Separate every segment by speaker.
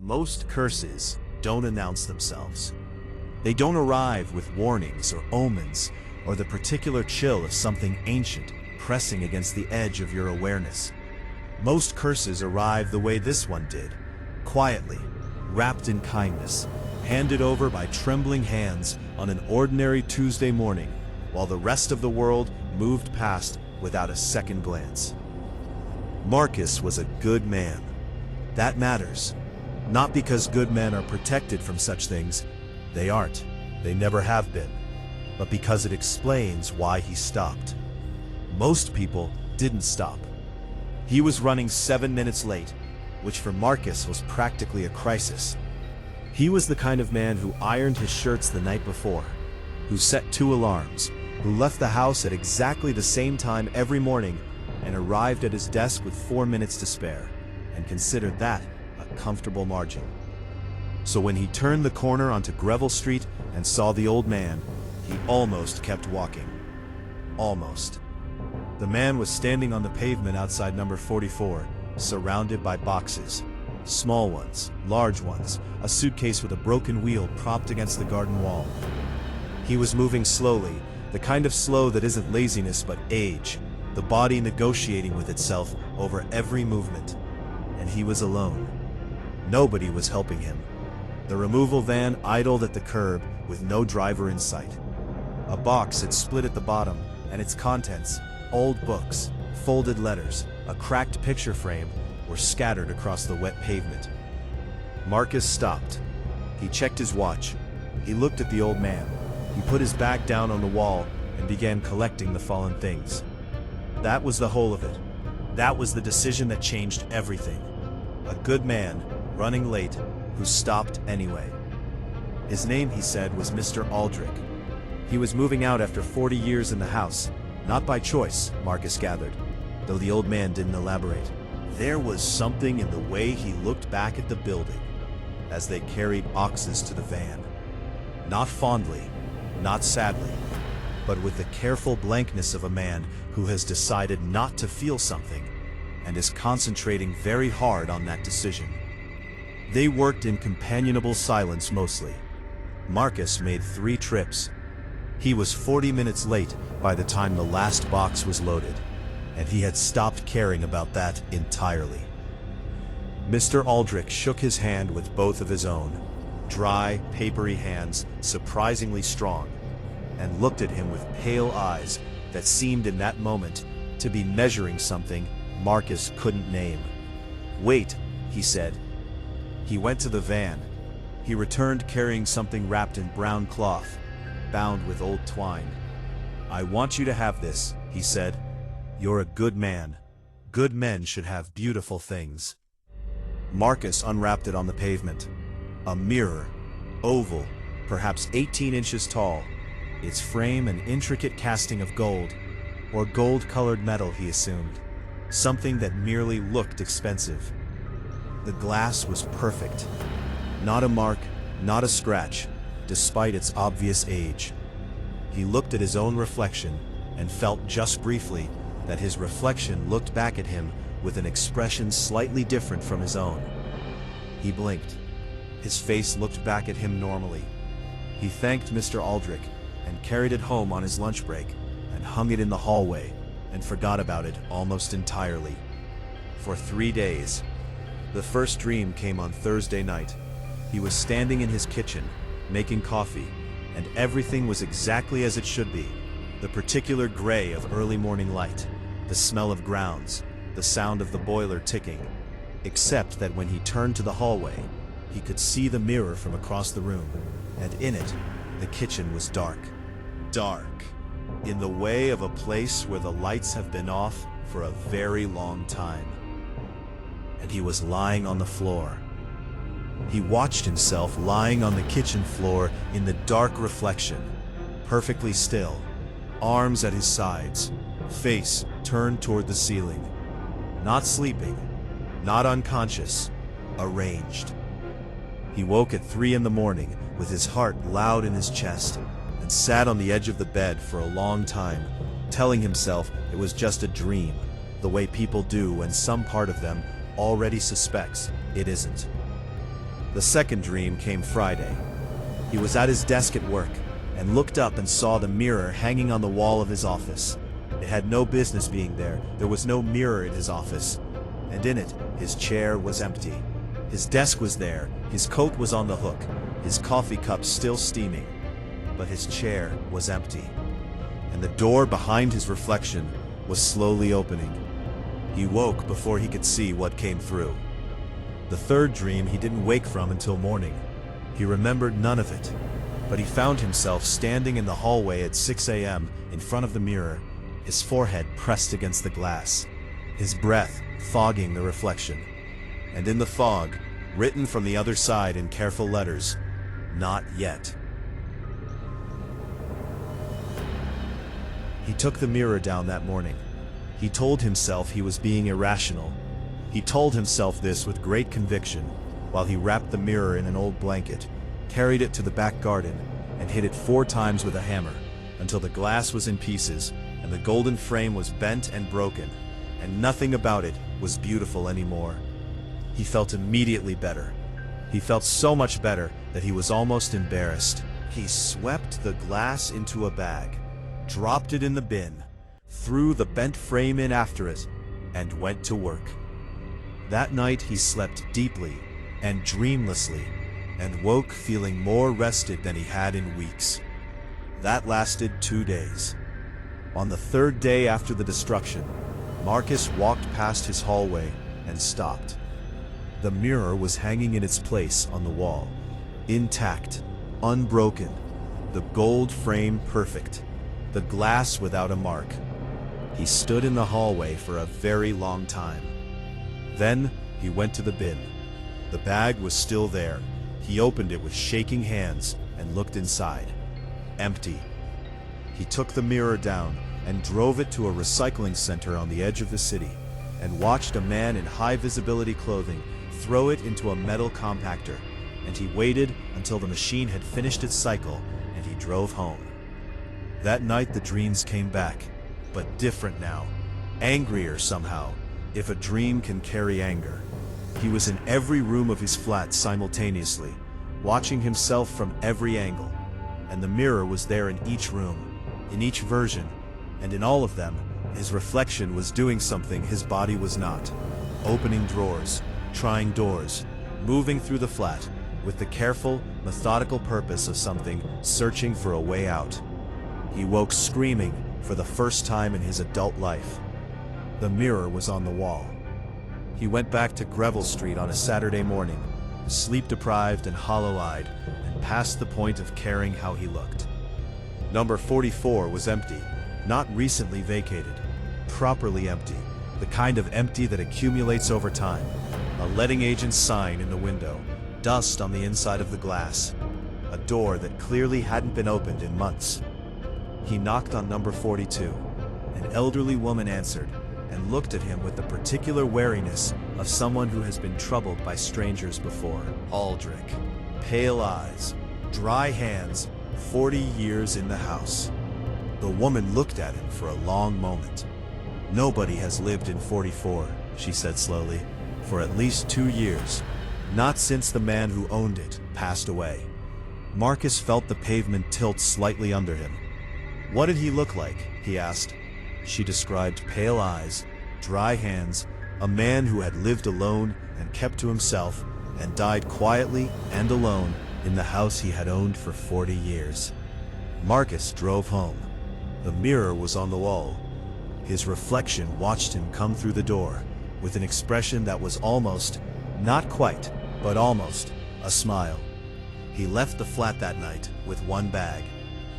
Speaker 1: Most curses don't announce themselves. They don't arrive with warnings or omens or the particular chill of something ancient pressing against the edge of your awareness. Most curses arrive the way this one did, quietly, wrapped in kindness, handed over by trembling hands on an ordinary Tuesday morning, while the rest of the world moved past without a second glance. Marcus was a good man. That matters. Not because good men are protected from such things. They aren't. They never have been. But because it explains why he stopped. Most people didn't stop. He was running 7 minutes late, which for Marcus was practically a crisis. He was the kind of man who ironed his shirts the night before, who set 2 alarms, who left the house at exactly the same time every morning and arrived at his desk with 4 minutes to spare, and considered that a comfortable margin. So when he turned the corner onto Greville Street and saw the old man, he almost kept walking. Almost. The man was standing on the pavement outside number 44, surrounded by boxes. Small ones, large ones, a suitcase with a broken wheel propped against the garden wall. He was moving slowly, the kind of slow that isn't laziness but age, the body negotiating with itself over every movement. And he was alone. Nobody was helping him. The removal van idled at the curb with no driver in sight. A box had split at the bottom, and its contents, old books, folded letters, a cracked picture frame, were scattered across the wet pavement. Marcus stopped. He checked his watch. He looked at the old man. He put his bag down on the wall and began collecting the fallen things. That was the whole of it. That was the decision that changed everything. A good man, running late, who stopped anyway. His name, he said, was Mr. Aldrich. He was moving out after 40 years in the house, not by choice, Marcus gathered, though the old man didn't elaborate. There was something in the way he looked back at the building as they carried boxes to the van. Not fondly, not sadly, but with the careful blankness of a man who has decided not to feel something and is concentrating very hard on that decision. They worked in companionable silence mostly. Marcus made 3 trips. He was 40 minutes late by the time the last box was loaded, and he had stopped caring about that entirely. Mr. Aldrich shook his hand with both of his own, dry, papery hands, surprisingly strong, and looked at him with pale eyes that seemed in that moment to be measuring something Marcus couldn't name. "Wait," he said. He went to the van. He returned carrying something wrapped in brown cloth, bound with old twine. "I want you to have this," he said. "You're a good man. Good men should have beautiful things." Marcus unwrapped it on the pavement. A mirror, oval, perhaps 18 inches tall, its frame an intricate casting of gold, or gold-colored metal, he assumed, something that merely looked expensive. The glass was perfect. Not a mark, not a scratch, despite its obvious age. He looked at his own reflection and felt just briefly that his reflection looked back at him with an expression slightly different from his own. He blinked. His face looked back at him normally. He thanked Mr. Aldrich and carried it home on his lunch break and hung it in the hallway and forgot about it almost entirely. For 3 days. The first dream came on Thursday night. He was standing in his kitchen, making coffee, and everything was exactly as it should be. The particular gray of early morning light, the smell of grounds, the sound of the boiler ticking, except that when he turned to the hallway, he could see the mirror from across the room, and in it, the kitchen was dark. Dark, in the way of a place where the lights have been off for a very long time. And he was lying on the floor. He watched himself lying on the kitchen floor in the dark reflection, perfectly still, arms at his sides, face turned toward the ceiling. Not sleeping, not unconscious, arranged. He woke at 3 in the morning with his heart loud in his chest and sat on the edge of the bed for a long time, telling himself it was just a dream, the way people do when some part of them already suspects it isn't. The second dream came Friday. He was at his desk at work and looked up and saw the mirror hanging on the wall of his office. It had no business being there. There was no mirror in his office, and in it, his chair was empty. His desk was there, his coat was on the hook, his coffee cup still steaming, but his chair was empty. And the door behind his reflection was slowly opening. He woke before he could see what came through. The third dream he didn't wake from until morning. He remembered none of it, but he found himself standing in the hallway at 6 a.m. in front of the mirror, his forehead pressed against the glass, his breath fogging the reflection. And in the fog, written from the other side in careful letters, "Not yet." He took the mirror down that morning. He told himself he was being irrational. He told himself this with great conviction, while he wrapped the mirror in an old blanket, carried it to the back garden, and hit it 4 times with a hammer, until the glass was in pieces, and the golden frame was bent and broken, and nothing about it was beautiful anymore. He felt immediately better. He felt so much better that he was almost embarrassed. He swept the glass into a bag, dropped it in the bin, threw the bent frame in after it, and went to work. That night he slept deeply and dreamlessly, and woke feeling more rested than he had in weeks. That lasted 2 days. On the third day after the destruction, Marcus walked past his hallway and stopped. The mirror was hanging in its place on the wall, intact, unbroken, the gold frame perfect, the glass without a mark. He stood in the hallway for a very long time. Then he went to the bin. The bag was still there. He opened it with shaking hands and looked inside. Empty. He took the mirror down and drove it to a recycling center on the edge of the city, and watched a man in high-visibility clothing throw it into a metal compactor, and he waited until the machine had finished its cycle, and he drove home. That night the dreams came back, but different now, angrier somehow, if a dream can carry anger. He was in every room of his flat simultaneously, watching himself from every angle, and the mirror was there in each room, in each version, and in all of them, his reflection was doing something his body was not. Opening drawers, trying doors, moving through the flat, with the careful, methodical purpose of something searching for a way out. He woke screaming for the first time in his adult life. The mirror was on the wall. He went back to Greville Street on a Saturday morning, sleep-deprived and hollow-eyed, and past the point of caring how he looked. Number 44 was empty, not recently vacated, properly empty, the kind of empty that accumulates over time. A letting agent sign in the window, dust on the inside of the glass, a door that clearly hadn't been opened in months. He knocked on number 42. An elderly woman answered, and looked at him with the particular wariness of someone who has been troubled by strangers before. Aldrich. Pale eyes, dry hands, 40 years in the house. The woman looked at him for a long moment. "Nobody has lived in 44, she said slowly, "for at least 2 years. Not since the man who owned it passed away." Marcus felt the pavement tilt slightly under him. "What did he look like?" he asked. She described pale eyes, dry hands, a man who had lived alone and kept to himself, and died quietly and alone in the house he had owned for 40 years. Marcus drove home. The mirror was on the wall. His reflection watched him come through the door, with an expression that was almost, not quite, but almost, a smile. He left the flat that night with one bag.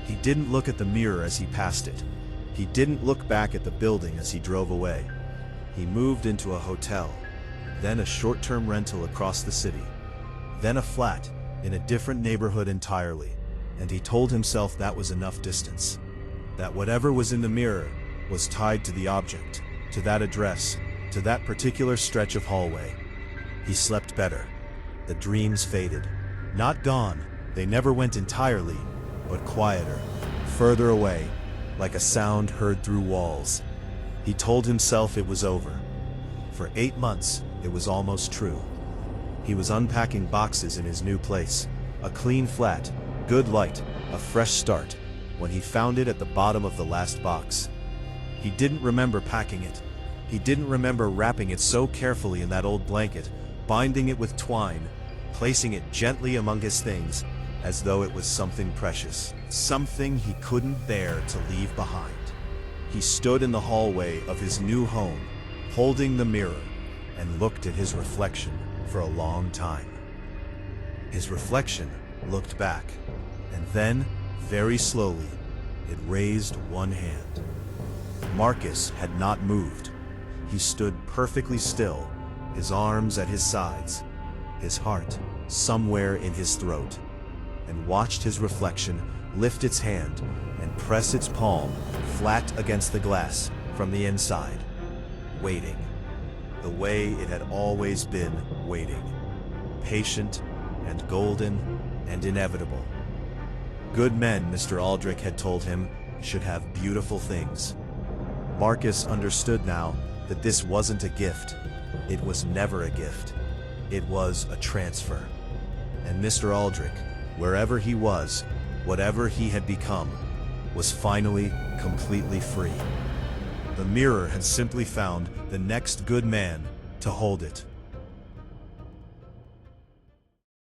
Speaker 1: He didn't look at the mirror as he passed it. He didn't look back at the building as he drove away. He moved into a hotel, then a short-term rental across the city, then a flat in a different neighborhood entirely, and he told himself that was enough distance. That whatever was in the mirror was tied to the object, to that address, to that particular stretch of hallway. He slept better. The dreams faded. Not gone, they never went entirely, but quieter, further away, like a sound heard through walls. He told himself it was over. For 8 months, it was almost true. He was unpacking boxes in his new place. A clean flat, good light, a fresh start, when he found it at the bottom of the last box. He didn't remember packing it. He didn't remember wrapping it so carefully in that old blanket, binding it with twine, placing it gently among his things, as though it was something precious, something he couldn't bear to leave behind. He stood in the hallway of his new home, holding the mirror, and looked at his reflection for a long time. His reflection looked back, and then, very slowly, it raised one hand. Marcus had not moved. He stood perfectly still, his arms at his sides, his heart somewhere in his throat, and watched his reflection lift its hand and press its palm flat against the glass from the inside, waiting, the way it had always been waiting, patient and golden and inevitable. Good men, Mr. Aldrich had told him, should have beautiful things. Marcus understood now that this wasn't a gift. It was never a gift. It was a transfer. And Mr. Aldrich, wherever he was, whatever he had become, was finally completely free. The mirror had simply found the next good man to hold it.